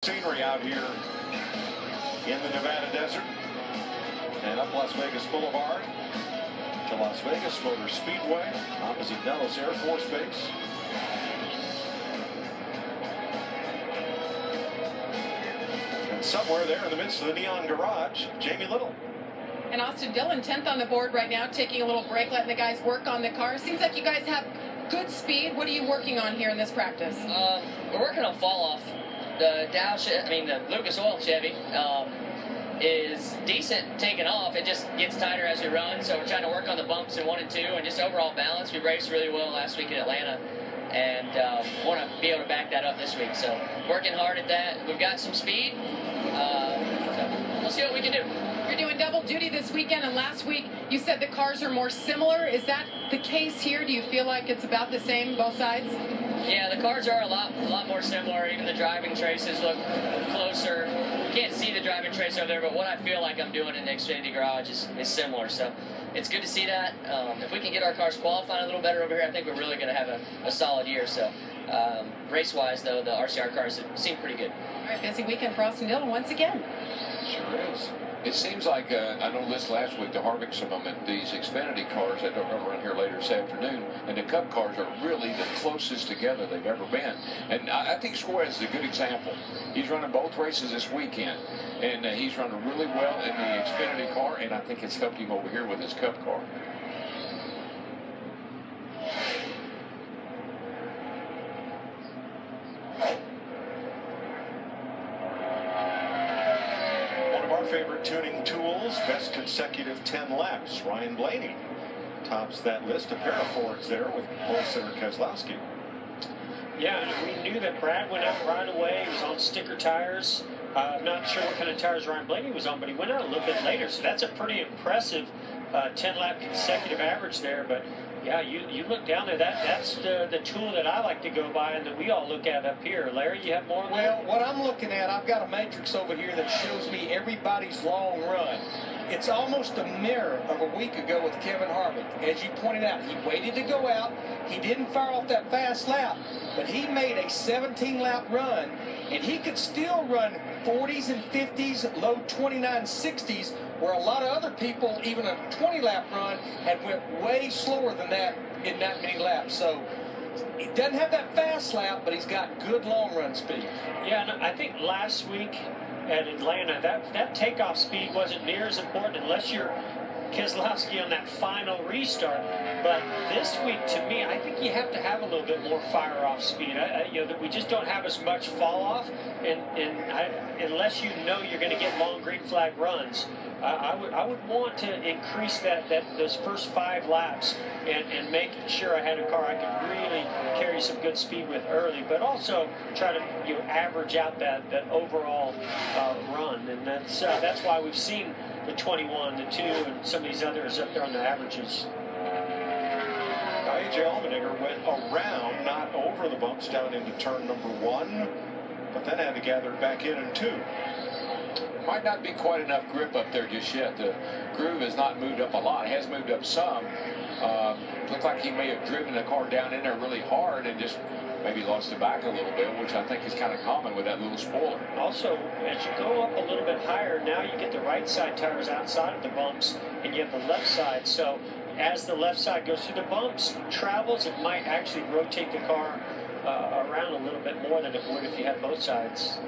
scenery out here in the Nevada desert and up Las Vegas Boulevard to Las Vegas Motor Speedway opposite Nellis Air Force Base. And somewhere there in the midst of the neon garage, Jamie Little. And Austin Dillon, 10th on the board right now, taking a little break, letting the guys work on the car. Seems like you guys have good speed. What are you working on here in this practice? We're working on fall off. The the Lucas Oil Chevy is decent taking off. It just gets tighter as we run, so we're trying to work on the bumps in 1 and 2 and just overall balance. We raced really well last week in Atlanta and want to be able to back that up this week. So working hard at that. We've got some speed, so we'll see what we can do. You're doing double duty this weekend, and last week you said the cars are more similar. Is that the case here? Do you feel like it's about the same, both sides? Yeah, the cars are a lot more similar. Even the driving traces look closer. You can't see the driving trace over there, but what I feel like I'm doing in the Xfinity garage is similar. So it's good to see that. If we can get our cars qualifying a little better over here, I think we're really going to have a solid year. So race-wise, though, the RCR cars seem pretty good. All right, busy weekend for Austin Dillon once again. Sure is. It seems like, I know this last week, the Harvick Summit, these Xfinity cars that don't run around here later this afternoon, and the Cup cars are really the closest together they've ever been. And I think Suarez is a good example. He's running both races this weekend, and he's running really well in the Xfinity car, and I think it's helped him over here with his Cup car. Favorite tuning tools, best consecutive 10 laps. Ryan Blaney tops that list. A pair of Fords there with pole sitter Keselowski. Yeah, and we knew that Brad went out right away. He was on sticker tires. I'm not sure what kind of tires Ryan Blaney was on, but he went out a little bit later. So that's a pretty impressive 10-lap consecutive average there. But yeah, you look down there, that's the tool that I like to go by and that we all look at up here. Larry, you have more on that? Well, what I'm looking at, I've got a matrix over here that shows me everybody's long run. It's almost a mirror of a week ago with Kevin Harvick. As you pointed out, he waited to go out. He didn't fire off that fast lap, but he made a 17-lap run, and he could still run 40s and 50s, low 29 60s, where a lot of other people, even a 20-lap run, had went way slower than that in that many laps. So he doesn't have that fast lap, but he's got good long run speed. Yeah, and I think last week at Atlanta, that takeoff speed wasn't near as important unless you're Keselowski on that final restart. But this week, to me, I think you have to have a little bit more fire-off speed. That we just don't have as much fall-off, unless you know you're going to get long green flag runs. I would want to increase those first 5 laps and make sure I had a car I could really carry some good speed with early, but also try to average out that overall run, and that's why we've seen the 21, the 2, and some of these others up there on the averages. A.J. Allmendinger went around, not over the bumps down into turn number 1, but then had to gather it back in 2. Might not be quite enough grip up there just yet. The groove has not moved up a lot. It has moved up some. Looked like he may have driven the car down in there really hard and just maybe lost it back a little bit, which I think is kind of common with that little spoiler. Also, as you go up a little bit higher, now you get the right side tires outside of the bumps, and you have the left side. So as the left side goes through the bumps, travels, it might actually rotate the car around a little bit more than it would if you had both sides.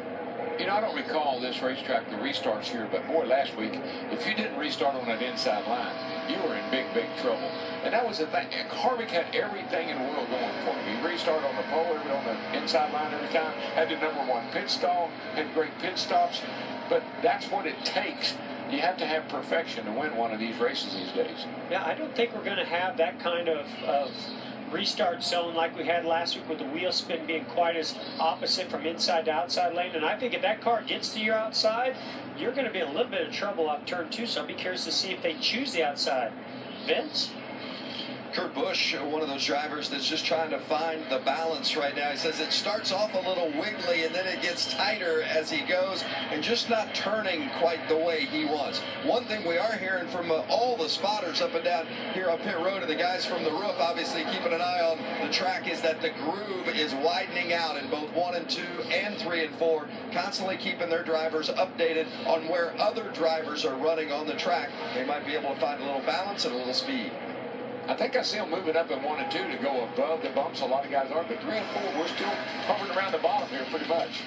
You know, I don't recall this racetrack, the restarts here, but boy, last week, if you didn't restart on that inside line, you were in big trouble. And that was the thing. Harvick had everything in the world going for him. He restarted on the pole, on the inside line every time, had the #1 pit stall, had great pit stops. But that's what it takes. You have to have perfection to win one of these races these days. Yeah, I don't think we're going to have that kind of restart zone like we had last week with the wheel spin being quite as opposite from inside to outside lane. And I think if that car gets to your outside, you're going to be in a little bit of trouble off turn 2. So I'll be curious to see if they choose the outside. Vince? Kurt Busch, one of those drivers that's just trying to find the balance right now. He says it starts off a little wiggly and then it gets tighter as he goes and just not turning quite the way he wants. One thing we are hearing from all the spotters up and down here on pit road and the guys from the roof obviously keeping an eye on the track is that the groove is widening out in both 1 and 2 and 3 and 4, constantly keeping their drivers updated on where other drivers are running on the track. They might be able to find a little balance and a little speed. I think I see them moving up in 1 and 2 to go above the bumps. A lot of guys are, but 3 and 4, we're still hovering around the bottom here pretty much.